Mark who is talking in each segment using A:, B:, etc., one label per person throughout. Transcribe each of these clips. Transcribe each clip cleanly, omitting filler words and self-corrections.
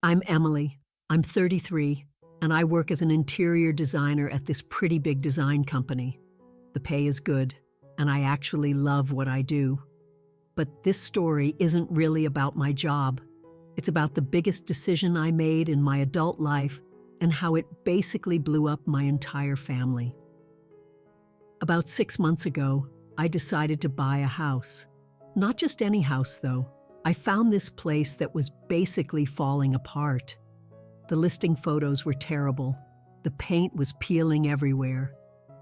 A: I'm Emily. I'm 33, and I work as an interior designer at this pretty big design company. The pay is good, and I actually love what I do. But this story isn't really about my job. It's about the biggest decision I made in my adult life and how it basically blew up my entire family. About 6 months ago, I decided to buy a house. Not just any house, though. I found this place that was basically falling apart. The listing photos were terrible. The paint was peeling everywhere.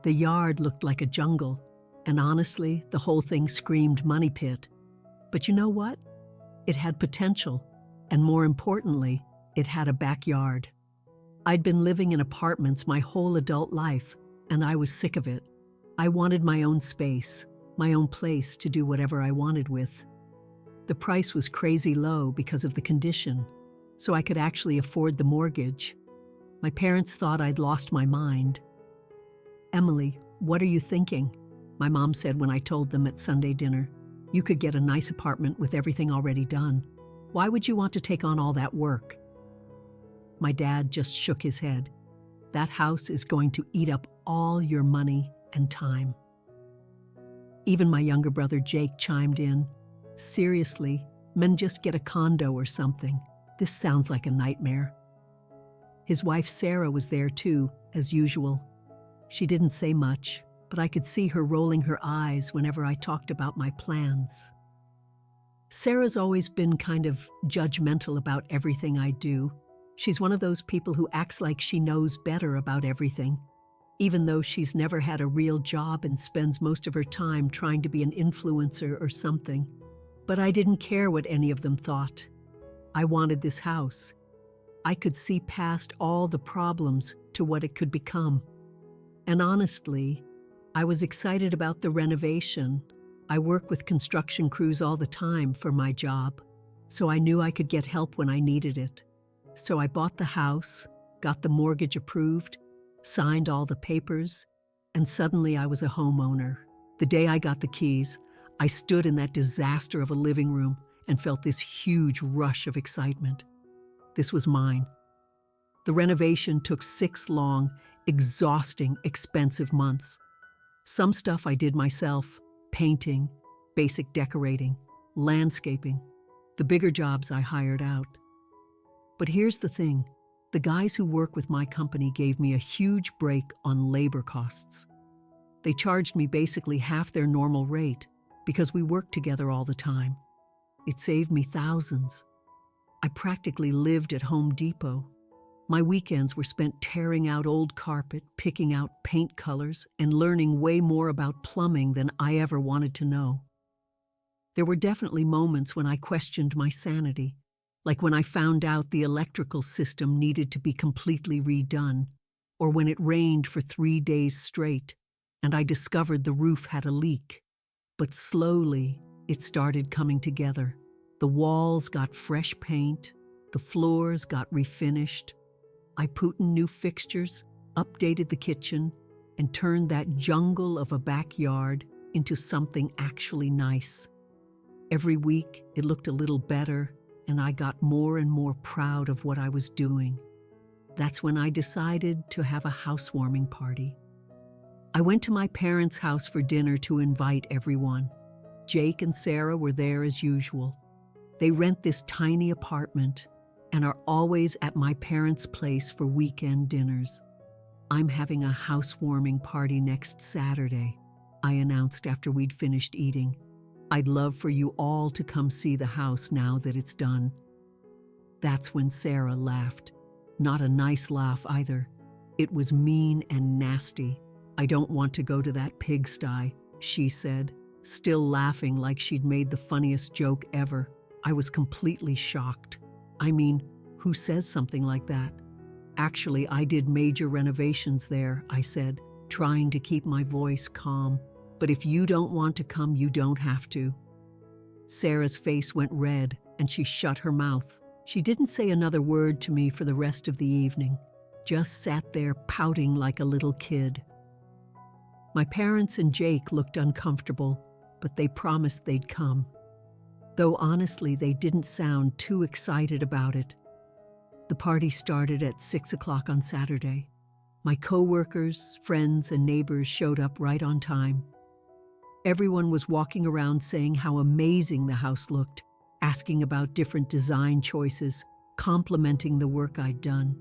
A: The yard looked like a jungle. And honestly, the whole thing screamed money pit. But you know what? It had potential. And more importantly, it had a backyard. I'd been living in apartments my whole adult life, and I was sick of it. I wanted my own space, my own place to do whatever I wanted with. The price was crazy low because of the condition, so I could actually afford the mortgage. My parents thought I'd lost my mind. "Emily, what are you thinking?" my mom said when I told them at Sunday dinner. "You could get a nice apartment with everything already done. Why would you want to take on all that work?" My dad just shook his head. "That house is going to eat up all your money and time." Even my younger brother Jake chimed in. "Seriously, men just get a condo or something. This sounds like a nightmare." His wife Sarah was there too, as usual. She didn't say much, but I could see her rolling her eyes whenever I talked about my plans. Sarah's always been kind of judgmental about everything I do. She's one of those people who acts like she knows better about everything, even though she's never had a real job and spends most of her time trying to be an influencer or something. But I didn't care what any of them thought. I wanted this house. I could see past all the problems to what it could become. And honestly, I was excited about the renovation. I work with construction crews all the time for my job, so I knew I could get help when I needed it. So I bought the house, got the mortgage approved, signed all the papers, and suddenly I was a homeowner. The day I got the keys, I stood in that disaster of a living room and felt this huge rush of excitement. This was mine. The renovation took 6 long, exhausting, expensive months. Some stuff I did myself, painting, basic decorating, landscaping. The bigger jobs I hired out. But here's the thing. The guys who work with my company gave me a huge break on labor costs. They charged me basically half their normal rate because we worked together all the time. It saved me thousands. I practically lived at Home Depot. My weekends were spent tearing out old carpet, picking out paint colors, and learning way more about plumbing than I ever wanted to know. There were definitely moments when I questioned my sanity, like when I found out the electrical system needed to be completely redone, or when it rained for 3 days straight, and I discovered the roof had a leak. But slowly, it started coming together. The walls got fresh paint, the floors got refinished. I put in new fixtures, updated the kitchen, and turned that jungle of a backyard into something actually nice. Every week, it looked a little better, and I got more and more proud of what I was doing. That's when I decided to have a housewarming party. I went to my parents' house for dinner to invite everyone. Jake and Sarah were there as usual. They rent this tiny apartment and are always at my parents' place for weekend dinners. "I'm having a housewarming party next Saturday," I announced after we'd finished eating. "I'd love for you all to come see the house now that it's done." That's when Sarah laughed. Not a nice laugh either. It was mean and nasty. "I don't want to go to that pigsty," she said, still laughing like she'd made the funniest joke ever. I was completely shocked. I mean, who says something like that? "Actually, I did major renovations there," I said, trying to keep my voice calm. "But if you don't want to come, you don't have to." Sarah's face went red, and she shut her mouth. She didn't say another word to me for the rest of the evening, just sat there pouting like a little kid. My parents and Jake looked uncomfortable, but they promised they'd come. Though honestly, they didn't sound too excited about it. The party started at 6 o'clock on Saturday. My co-workers, friends, and neighbors showed up right on time. Everyone was walking around saying how amazing the house looked, asking about different design choices, complimenting the work I'd done.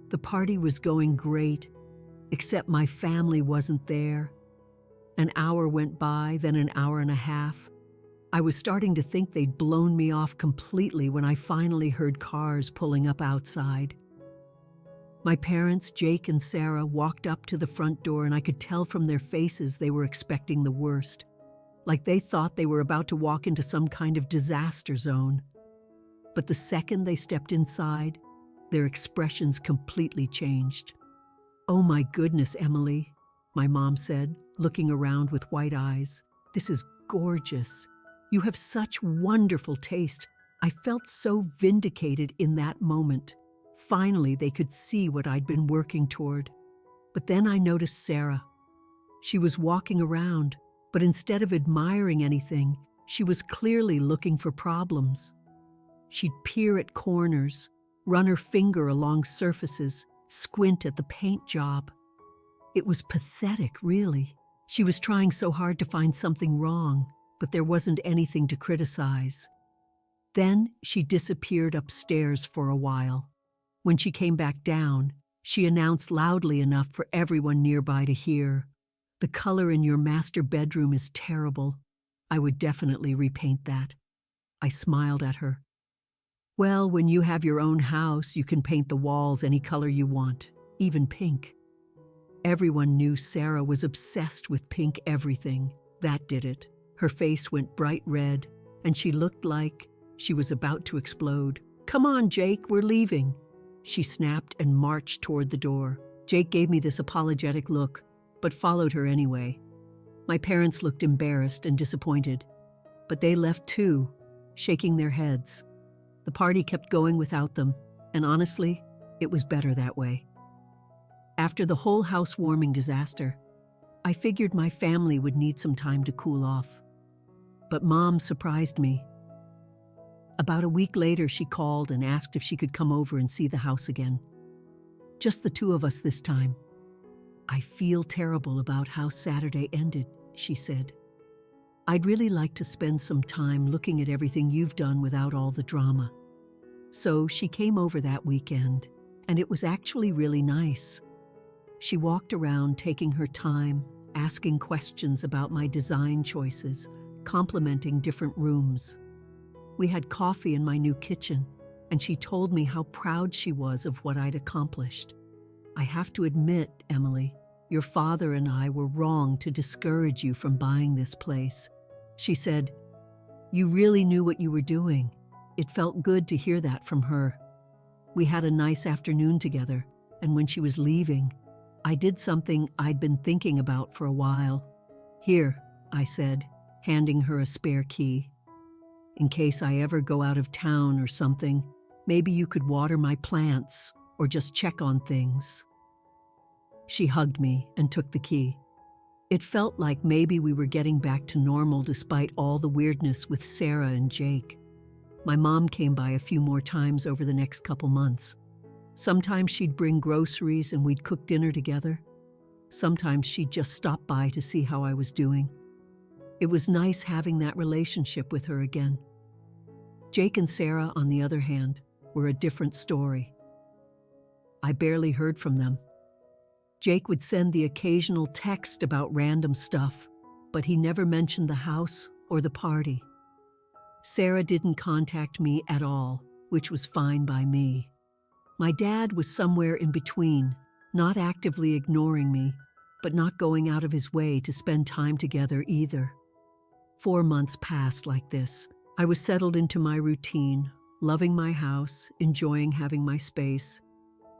A: The party was going great, except my family wasn't there. An hour went by, then an hour and a half. I was starting to think they'd blown me off completely when I finally heard cars pulling up outside. My parents, Jake and Sarah, walked up to the front door, and I could tell from their faces they were expecting the worst, like they thought they were about to walk into some kind of disaster zone. But the second they stepped inside, their expressions completely changed. "Oh my goodness, Emily," my mom said, looking around with white eyes. "This is gorgeous. You have such wonderful taste." I felt so vindicated in that moment. Finally, they could see what I'd been working toward. But then I noticed Sarah. She was walking around, but instead of admiring anything, she was clearly looking for problems. She'd peer at corners, run her finger along surfaces, squint at the paint job. It was pathetic, really. She was trying so hard to find something wrong, but there wasn't anything to criticize. Then she disappeared upstairs for a while. When she came back down, she announced loudly enough for everyone nearby to hear, "The color in your master bedroom is terrible. I would definitely repaint that." I smiled at her. "Well, when you have your own house, you can paint the walls any color you want, even pink." Everyone knew Sarah was obsessed with pink everything. That did it. Her face went bright red, and she looked like she was about to explode. "Come on, Jake, we're leaving." She snapped and marched toward the door. Jake gave me this apologetic look, but followed her anyway. My parents looked embarrassed and disappointed, but they left too, shaking their heads. The party kept going without them, and honestly, it was better that way. After the whole housewarming disaster, I figured my family would need some time to cool off. But Mom surprised me. About a week later, she called and asked if she could come over and see the house again. "Just the two of us this time." "I feel terrible about how Saturday ended," she said. "I'd really like to spend some time looking at everything you've done without all the drama." So she came over that weekend, and it was actually really nice. She walked around taking her time, asking questions about my design choices, complimenting different rooms. We had coffee in my new kitchen, and she told me how proud she was of what I'd accomplished. "I have to admit, Emily, your father and I were wrong to discourage you from buying this place," she said. "You really knew what you were doing." It felt good to hear that from her. We had a nice afternoon together, and when she was leaving, I did something I'd been thinking about for a while. "Here," I said, handing her a spare key. "In case I ever go out of town or something, maybe you could water my plants or just check on things." She hugged me and took the key. It felt like maybe we were getting back to normal despite all the weirdness with Sarah and Jake. My mom came by a few more times over the next couple months. Sometimes she'd bring groceries and we'd cook dinner together. Sometimes she'd just stop by to see how I was doing. It was nice having that relationship with her again. Jake and Sarah, on the other hand, were a different story. I barely heard from them. Jake would send the occasional text about random stuff, but he never mentioned the house or the party. Sarah didn't contact me at all, which was fine by me. My dad was somewhere in between, not actively ignoring me, but not going out of his way to spend time together either. 4 months passed like this. I was settled into my routine, loving my house, enjoying having my space.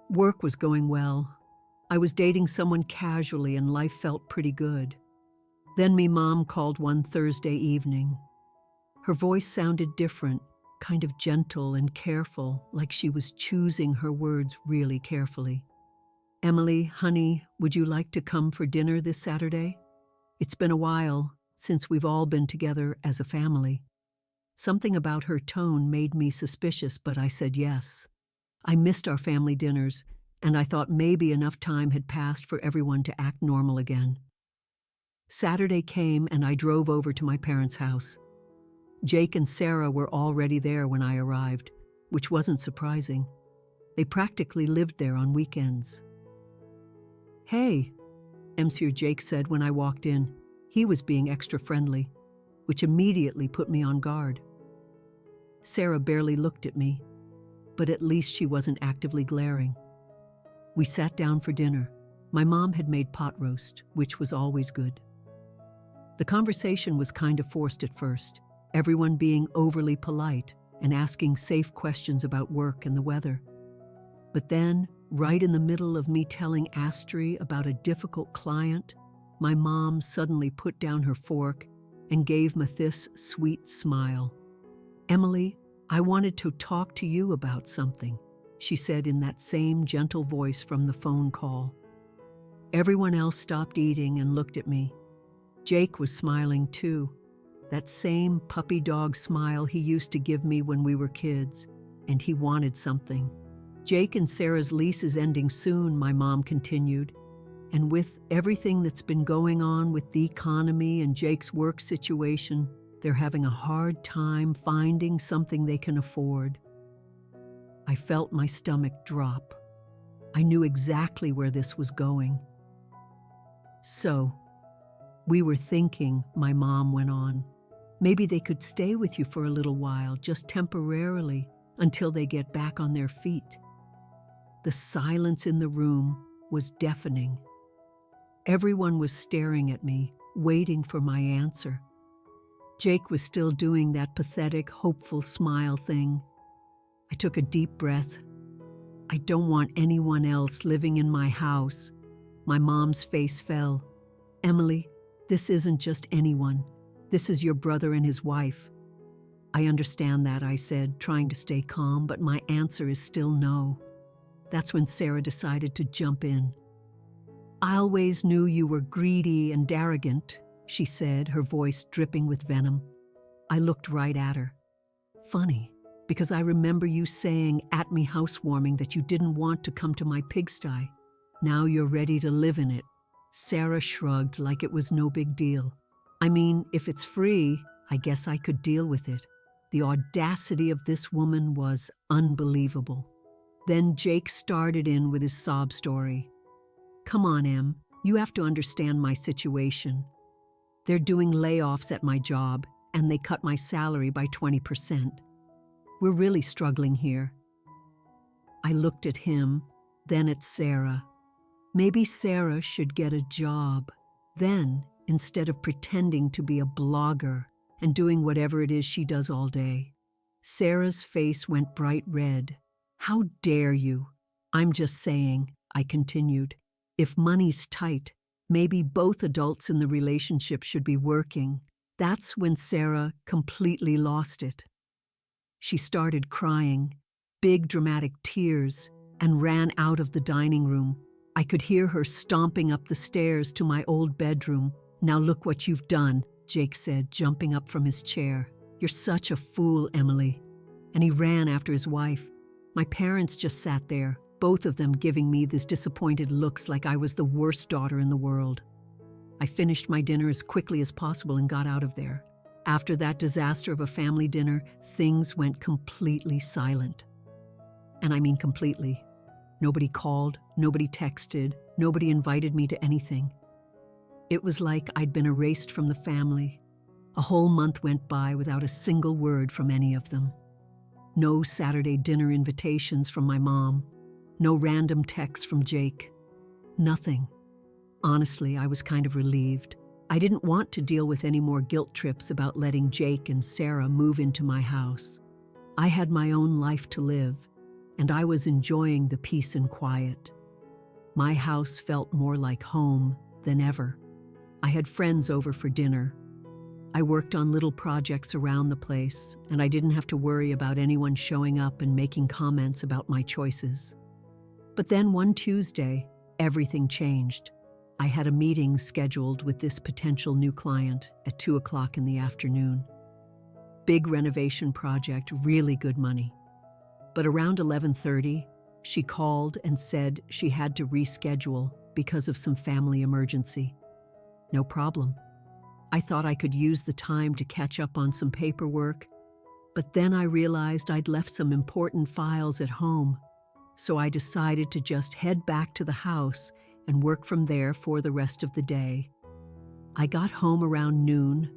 A: Work was going well. I was dating someone casually and life felt pretty good. Then me mom called one Thursday evening. Her voice sounded different, kind of gentle and careful, like she was choosing her words really carefully. "Emily, honey, would you like to come for dinner this Saturday? It's been a while since we've all been together as a family." Something about her tone made me suspicious, but I said yes. I missed our family dinners, and I thought maybe enough time had passed for everyone to act normal again. Saturday came and I drove over to my parents' house. Jake and Sarah were already there when I arrived, which wasn't surprising. They practically lived there on weekends. "Hey," Monsieur Jake said when I walked in. He was being extra friendly, which immediately put me on guard. Sarah barely looked at me, but at least she wasn't actively glaring. We sat down for dinner. My mom had made pot roast, which was always good. The conversation was kind of forced at first, everyone being overly polite and asking safe questions about work and the weather. But then, right in the middle of me telling Astri about a difficult client, my mom suddenly put down her fork and gave me this sweet smile. "Emily, I wanted to talk to you about something," she said in that same gentle voice from the phone call. Everyone else stopped eating and looked at me. Jake was smiling too, that same puppy dog smile he used to give me when we were kids, and he wanted something. "Jake and Sarah's lease is ending soon," my mom continued, "and with everything that's been going on with the economy and Jake's work situation, they're having a hard time finding something they can afford." I felt my stomach drop. I knew exactly where this was going. "So, we were thinking," my mom went on, "maybe they could stay with you for a little while, just temporarily, until they get back on their feet." The silence in the room was deafening. Everyone was staring at me, waiting for my answer. Jake was still doing that pathetic, hopeful smile thing. I took a deep breath. "I don't want anyone else living in my house." My mom's face fell. "Emily, this isn't just anyone. This is your brother and his wife." "I understand that," I said, trying to stay calm, but my answer is still no. That's when Sarah decided to jump in. "I always knew you were greedy and arrogant," she said, her voice dripping with venom. I looked right at her. "Funny, because I remember you saying at me housewarming that you didn't want to come to my pigsty. Now you're ready to live in it." Sarah shrugged like it was no big deal. "I mean, if it's free, I guess I could deal with it." The audacity of this woman was unbelievable. Then Jake started in with his sob story. "Come on, Em, you have to understand my situation. They're doing layoffs at my job, and they cut my salary by 20%. We're really struggling here." I looked at him, then at Sarah. Maybe Sarah should get a job. Then, instead of pretending to be a blogger and doing whatever it is she does all day. Sarah's face went bright red. "How dare you?" "I'm just saying," I continued, "if money's tight, maybe both adults in the relationship should be working." That's when Sarah completely lost it. She started crying, big dramatic tears, and ran out of the dining room. I could hear her stomping up the stairs to my old bedroom. "Now look what you've done," Jake said, jumping up from his chair. "You're such a fool, Emily." And he ran after his wife. My parents just sat there, both of them giving me these disappointed looks like I was the worst daughter in the world. I finished my dinner as quickly as possible and got out of there. After that disaster of a family dinner, things went completely silent. And I mean completely. Nobody called, nobody texted, nobody invited me to anything. It was like I'd been erased from the family. A whole month went by without a single word from any of them. No Saturday dinner invitations from my mom. No random texts from Jake. Nothing. Honestly, I was kind of relieved. I didn't want to deal with any more guilt trips about letting Jake and Sarah move into my house. I had my own life to live, and I was enjoying the peace and quiet. My house felt more like home than ever. I had friends over for dinner. I worked on little projects around the place, and I didn't have to worry about anyone showing up and making comments about my choices. But then one Tuesday, everything changed. I had a meeting scheduled with this potential new client at 2 o'clock in the afternoon. Big renovation project, really good money. But around 11:30, She called and said she had to reschedule because of some family emergency. No problem. I thought I could use the time to catch up on some paperwork, but then I realized I'd left some important files at home, so I decided to just head back to the house and work from there for the rest of the day. I got home around noon,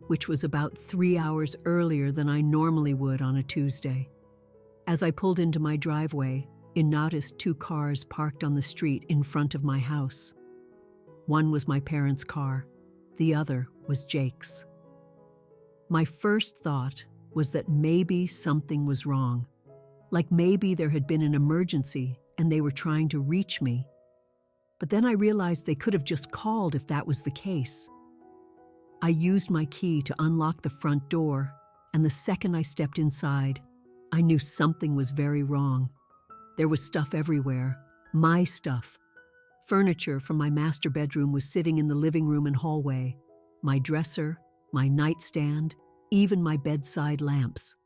A: which was about 3 hours earlier than I normally would on a Tuesday. As I pulled into my driveway, I noticed 2 cars parked on the street in front of my house. One was my parents' car, the other was Jake's. My first thought was that maybe something was wrong, like maybe there had been an emergency and they were trying to reach me. But then I realized they could have just called if that was the case. I used my key to unlock the front door, and the second I stepped inside, I knew something was very wrong. There was stuff everywhere, my stuff. Furniture from my master bedroom was sitting in the living room and hallway. My dresser, my nightstand, even my bedside lamps.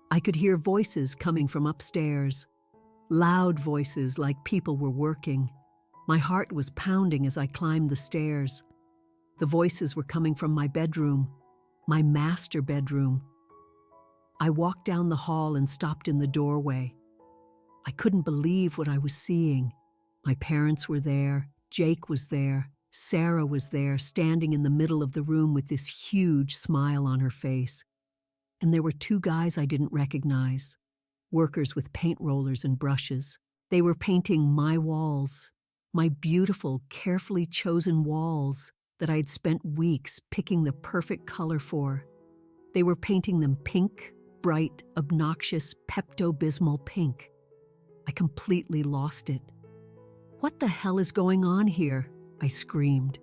A: I could hear voices coming from upstairs. Loud voices like people were working. My heart was pounding as I climbed the stairs. The voices were coming from my bedroom, my master bedroom. I walked down the hall and stopped in the doorway. I couldn't believe what I was seeing. My parents were there, Jake was there, Sarah was there, standing in the middle of the room with this huge smile on her face. And there were 2 guys I didn't recognize, workers with paint rollers and brushes. They were painting my walls, my beautiful, carefully chosen walls that I had spent weeks picking the perfect color for. They were painting them pink, bright, obnoxious, Pepto-Bismol pink. I completely lost it. "What the hell is going on here?" I screamed.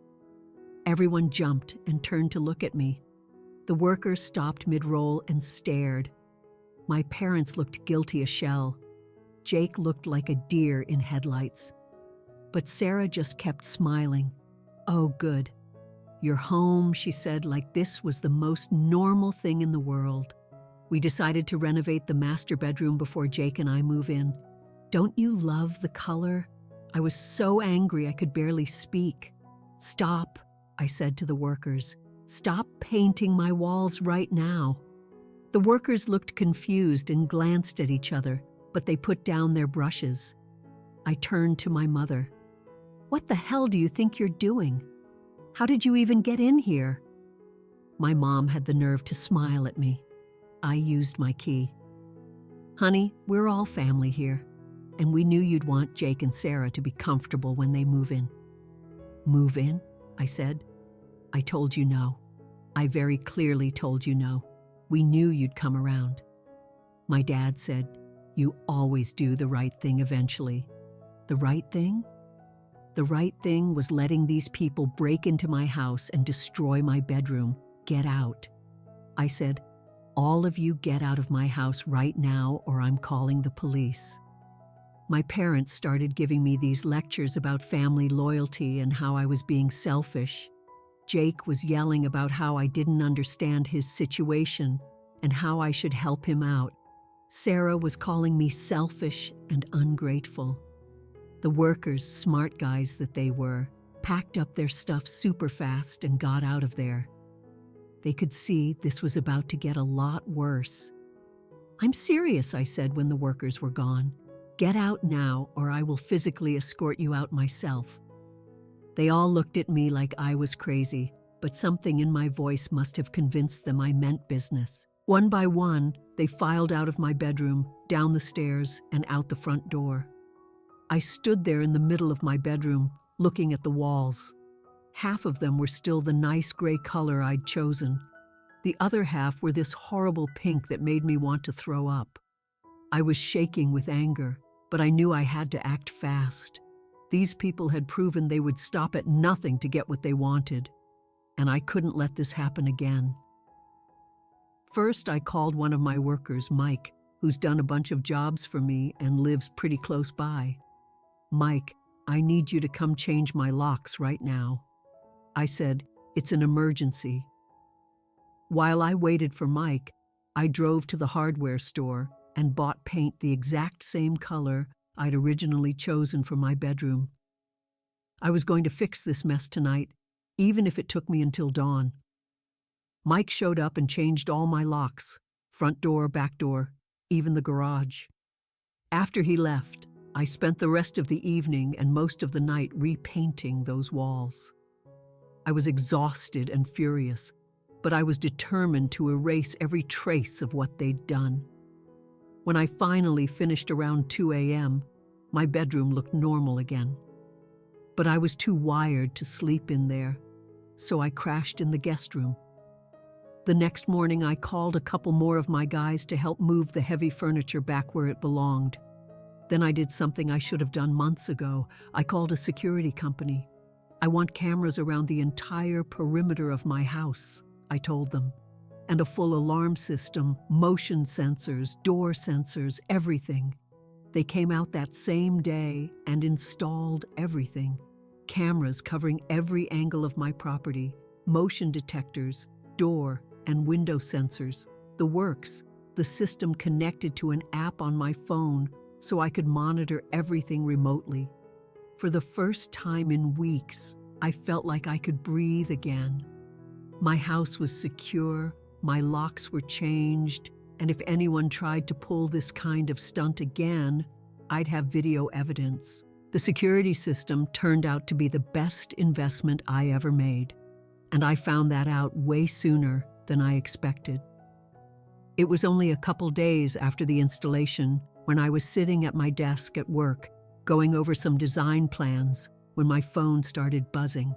A: Everyone jumped and turned to look at me. The workers stopped mid-roll and stared. My parents looked guilty as shell. Jake looked like a deer in headlights. But Sarah just kept smiling. "Oh, good. You're home," she said, like this was the most normal thing in the world. "We decided to renovate the master bedroom before Jake and I move in. Don't you love the color?" I was so angry I could barely speak. "Stop," I said to the workers. "Stop painting my walls right now." The workers looked confused and glanced at each other, but they put down their brushes. I turned to my mother. "What the hell do you think you're doing? How did you even get in here?" My mom had the nerve to smile at me. I used my key. "Honey, we're all family here, and we knew you'd want Jake and Sarah to be comfortable when they move in." "Move in?" I said. "I told you no. I very clearly told you no. We knew you'd come around." My dad said, "You always do the right thing eventually." The right thing? The right thing was letting these people break into my house and destroy my bedroom. Get out. I said, "All of you get out of my house right now or I'm calling the police." My parents started giving me these lectures about family loyalty and how I was being selfish. Jake was yelling about how I didn't understand his situation and how I should help him out. Sarah was calling me selfish and ungrateful. The workers, smart guys that they were, packed up their stuff super fast and got out of there. They could see this was about to get a lot worse. "I'm serious," I said when the workers were gone. "Get out now or I will physically escort you out myself." They all looked at me like I was crazy, but something in my voice must have convinced them I meant business. One by one, they filed out of my bedroom, down the stairs, and out the front door. I stood there in the middle of my bedroom, looking at the walls. Half of them were still the nice gray color I'd chosen. The other half were this horrible pink that made me want to throw up. I was shaking with anger, but I knew I had to act fast. These people had proven they would stop at nothing to get what they wanted, and I couldn't let this happen again. First, I called one of my workers, Mike, who's done a bunch of jobs for me and lives pretty close by. "Mike, I need you to come change my locks right now." I said, "It's an emergency." While I waited for Mike, I drove to the hardware store and bought paint the exact same color I'd originally chosen for my bedroom. I was going to fix this mess tonight, even if it took me until dawn. Mike showed up and changed all my locks, front door, back door, even the garage. After he left, I spent the rest of the evening and most of the night repainting those walls. I was exhausted and furious, but I was determined to erase every trace of what they'd done. When I finally finished around 2 a.m., my bedroom looked normal again. But I was too wired to sleep in there, so I crashed in the guest room. The next morning, I called a couple more of my guys to help move the heavy furniture back where it belonged. Then I did something I should have done months ago. I called a security company. I want cameras around the entire perimeter of my house, I told them, and a full alarm system, motion sensors, door sensors, everything. They came out that same day and installed everything. Cameras covering every angle of my property, motion detectors, door and window sensors, the works. The system connected to an app on my phone so I could monitor everything remotely. For the first time in weeks, I felt like I could breathe again. My house was secure, my locks were changed, and if anyone tried to pull this kind of stunt again, I'd have video evidence. The security system turned out to be the best investment I ever made, and I found that out way sooner than I expected. It was only a couple days after the installation when I was sitting at my desk at work, going over some design plans, when my phone started buzzing.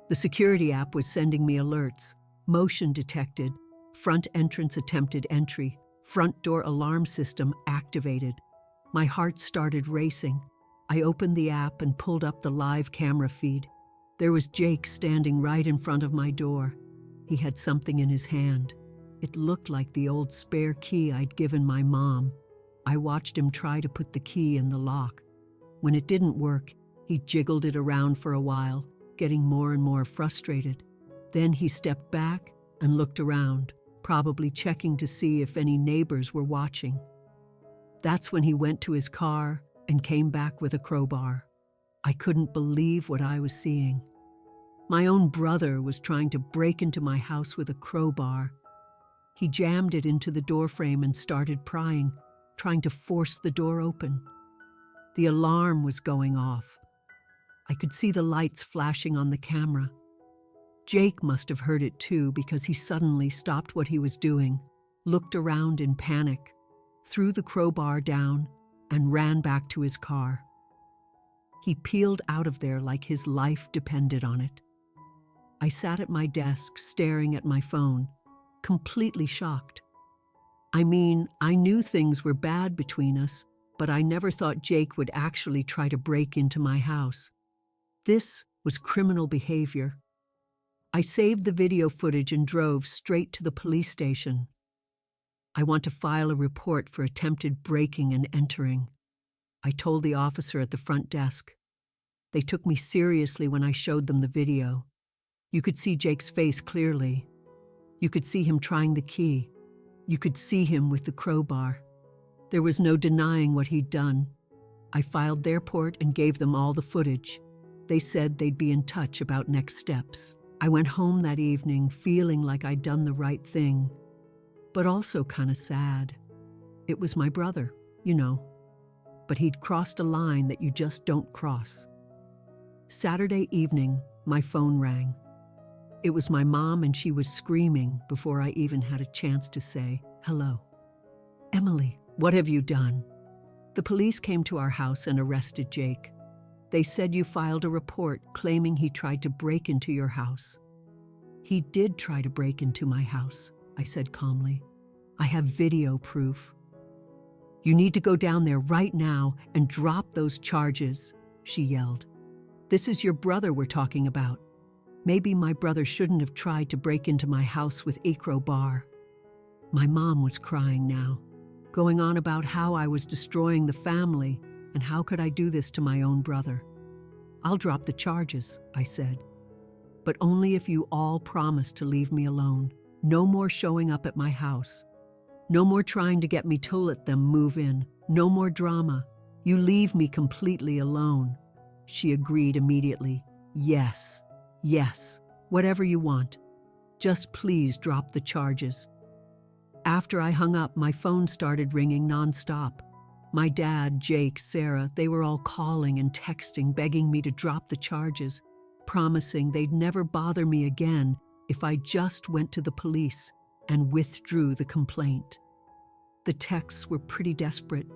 A: The security app was sending me alerts: motion detected, front entrance attempted entry, front door alarm system activated. My heart started racing. I opened the app and pulled up the live camera feed. There was Jake standing right in front of my door. He had something in his hand. It looked like the old spare key I'd given my mom. I watched him try to put the key in the lock. When it didn't work, he jiggled it around for a while, getting more and more frustrated. Then he stepped back and looked around, probably checking to see if any neighbors were watching. That's when he went to his car and came back with a crowbar. I couldn't believe what I was seeing. My own brother was trying to break into my house with a crowbar. He jammed it into the doorframe and started prying, trying to force the door open. The alarm was going off. I could see the lights flashing on the camera. Jake must have heard it too, because he suddenly stopped what he was doing, looked around in panic, threw the crowbar down, and ran back to his car. He peeled out of there like his life depended on it. I sat at my desk staring at my phone, completely shocked. I mean, I knew things were bad between us, but I never thought Jake would actually try to break into my house. This was criminal behavior. I saved the video footage and drove straight to the police station. I want to file a report for attempted breaking and entering. I told the officer at the front desk. They took me seriously when I showed them the video. You could see Jake's face clearly. You could see him trying the key. You could see him with the crowbar. There was no denying what he'd done. I filed their report and gave them all the footage. They said they'd be in touch about next steps. I went home that evening feeling like I'd done the right thing, but also kind of sad. It was my brother, you know, but he'd crossed a line that you just don't cross. Saturday evening, my phone rang. It was my mom, and she was screaming before I even had a chance to say hello. "Emily, what have you done?" The police came to our house and arrested Jake. They said you filed a report claiming he tried to break into your house. "He did try to break into my house," I said calmly. "I have video proof." "You need to go down there right now and drop those charges," she yelled. "This is your brother we're talking about. Maybe my brother shouldn't have tried to break into my house with a crowbar." My mom was crying now, going on about how I was destroying the family and how could I do this to my own brother. "I'll drop the charges," I said, "but only if you all promise to leave me alone. No more showing up at my house. No more trying to get me to let them move in. No more drama. You leave me completely alone." She agreed immediately. Yes, whatever you want. Just please drop the charges." After I hung up, my phone started ringing nonstop. My dad, Jake, Sarah, they were all calling and texting, begging me to drop the charges, promising they'd never bother me again if I just went to the police and withdrew the complaint. The texts were pretty desperate.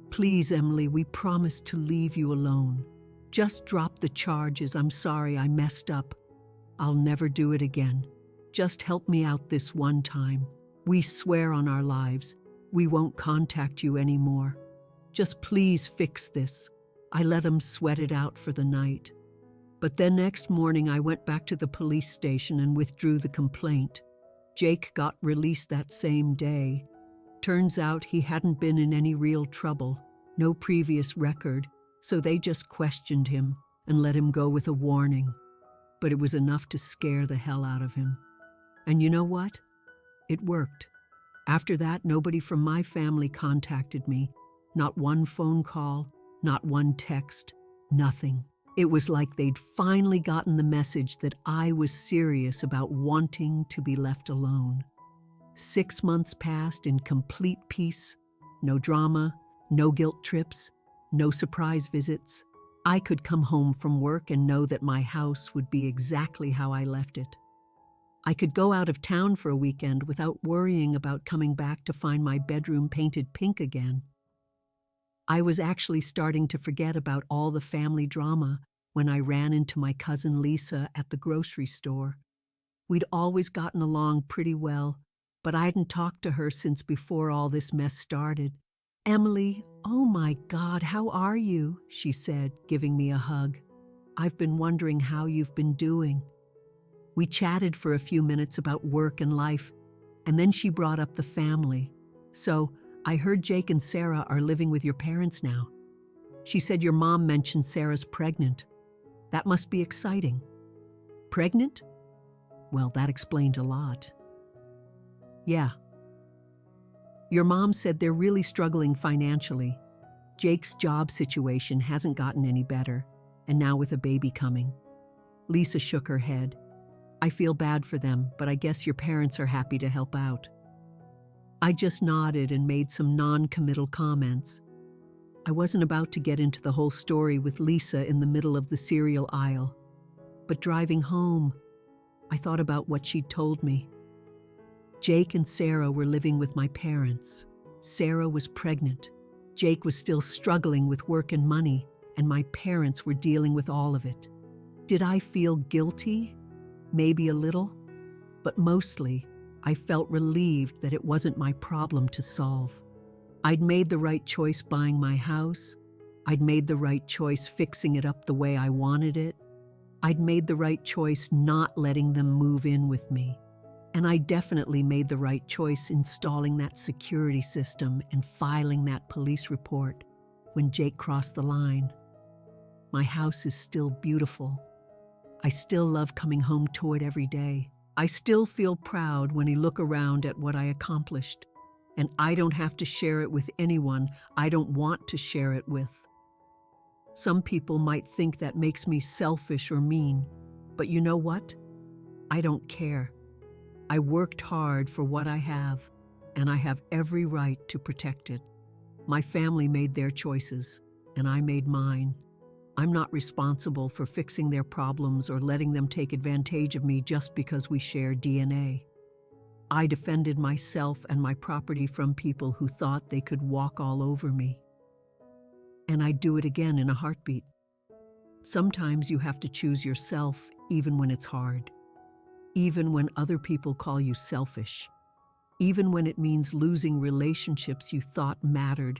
A: "Please, Emily, we promise to leave you alone. Just drop the charges. I'm sorry I messed up. I'll never do it again. Just help me out this one time. We swear on our lives. We won't contact you anymore. Just please fix this." I let him sweat it out for the night. But then next morning I went back to the police station and withdrew the complaint. Jake got released that same day. Turns out he hadn't been in any real trouble, no previous record, so they just questioned him and let him go with a warning. But it was enough to scare the hell out of him. And you know what? It worked. After that, nobody from my family contacted me. Not one phone call, not one text, nothing. It was like they'd finally gotten the message that I was serious about wanting to be left alone. 6 months passed in complete peace. No drama, no guilt trips, no surprise visits. I could come home from work and know that my house would be exactly how I left it. I could go out of town for a weekend without worrying about coming back to find my bedroom painted pink again. I was actually starting to forget about all the family drama when I ran into my cousin Lisa at the grocery store. We'd always gotten along pretty well, but I hadn't talked to her since before all this mess started. "Emily, oh my God, how are you?" she said, giving me a hug. "I've been wondering how you've been doing." We chatted for a few minutes about work and life, and then she brought up the family. "So, I heard Jake and Sarah are living with your parents now. She said your mom mentioned Sarah's pregnant. That must be exciting." "Pregnant?" Well, that explained a lot. "Yeah. Your mom said they're really struggling financially. Jake's job situation hasn't gotten any better, and now with a baby coming." Lisa shook her head. "I feel bad for them, but I guess your parents are happy to help out." I just nodded and made some non-committal comments. I wasn't about to get into the whole story with Lisa in the middle of the cereal aisle. But driving home, I thought about what she'd told me. Jake and Sarah were living with my parents. Sarah was pregnant. Jake was still struggling with work and money, and my parents were dealing with all of it. Did I feel guilty? Maybe a little, but mostly I felt relieved that it wasn't my problem to solve. I'd made the right choice buying my house. I'd made the right choice fixing it up the way I wanted it. I'd made the right choice not letting them move in with me. And I definitely made the right choice installing that security system and filing that police report when Jake crossed the line. My house is still beautiful. I still love coming home to it every day. I still feel proud when I look around at what I accomplished, and I don't have to share it with anyone I don't want to share it with. Some people might think that makes me selfish or mean, but you know what? I don't care. I worked hard for what I have, and I have every right to protect it. My family made their choices, and I made mine. I'm not responsible for fixing their problems or letting them take advantage of me just because we share DNA. I defended myself and my property from people who thought they could walk all over me. And I'd do it again in a heartbeat. Sometimes you have to choose yourself even when it's hard. Even when other people call you selfish. Even when it means losing relationships you thought mattered